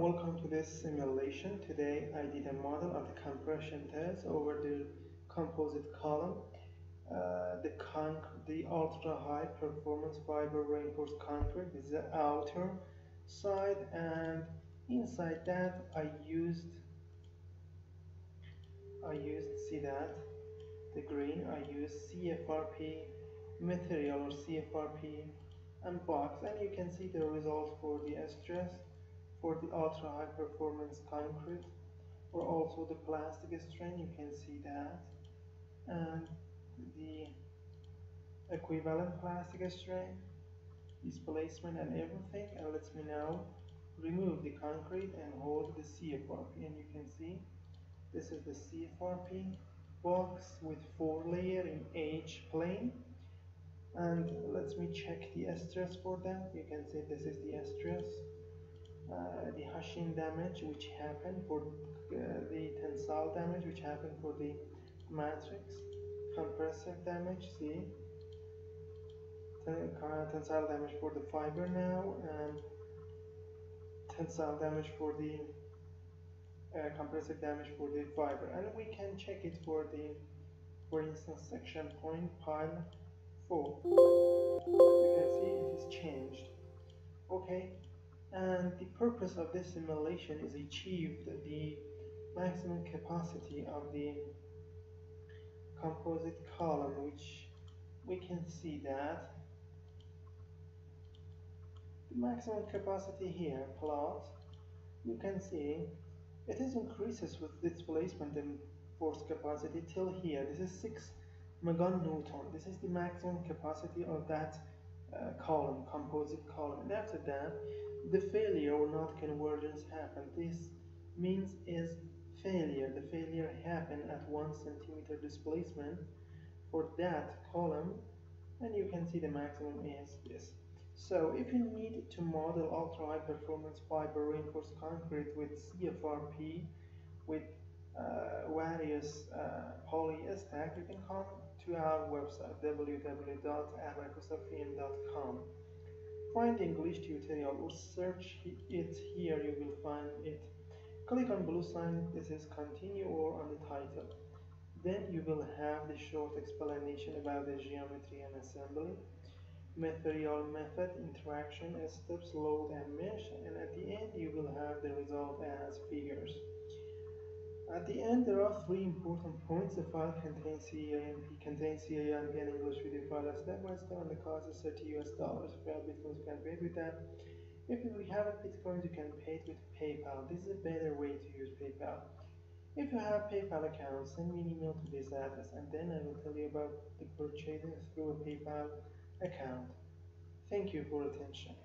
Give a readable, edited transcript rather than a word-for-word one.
Welcome to this simulation. Today I did a model of the compression test over the composite column. The ultra high performance fiber reinforced concrete is the outer side, and inside that I used see that the green, I used CFRP material or CFRP and box, and you can see the result for the stress for the ultra high performance concrete, or also the plastic strain. You can see that, and the equivalent plastic strain, displacement and everything. And let me now remove the concrete and hold the CFRP, and you can see this is the CFRP box with 4 layers in H plane. And let me check the stress for that. You can see this is the stress, the Hashim damage which happened for the tensile damage which happened for the matrix, compressive damage, see, tensile damage for the fiber now, and tensile damage for the compressive damage for the fiber. And we can check it for the, for instance, section point pile 4. You can see it is changed. Okay, and the purpose of this simulation is achieve the maximum capacity of the composite column, which we can see that the maximum capacity here plot, you can see it is increases with displacement and force capacity till here. This is 6 meganewton. This is the maximum capacity of that column, composite column. And after that, the failure or not convergence happen. This means is failure. The failure happen at 1 centimeter displacement for that column, and you can see the maximum is this. So if you need to model ultra high performance fiber reinforced concrete with CFRP with various polyestack, you can come to our website www.abaqusfm.com. Find the English tutorial or search it here, you will find it. Click on blue sign, this is continue, or on the title. Then you will have the short explanation about the geometry and assembly, material method, interaction, steps, load and mesh, and at the end you will have the result as figures. At the end there are 3 important points. The file contains CAMP, contains CAMP and English video file step by step, and the cost is $30 US. If you have Bitcoins, you can pay it with that. If you have Bitcoins, you can pay it with PayPal. This is a better way to use PayPal. If you have PayPal account, send me an email to this address, and then I will tell you about the purchasing through a PayPal account. Thank you for attention.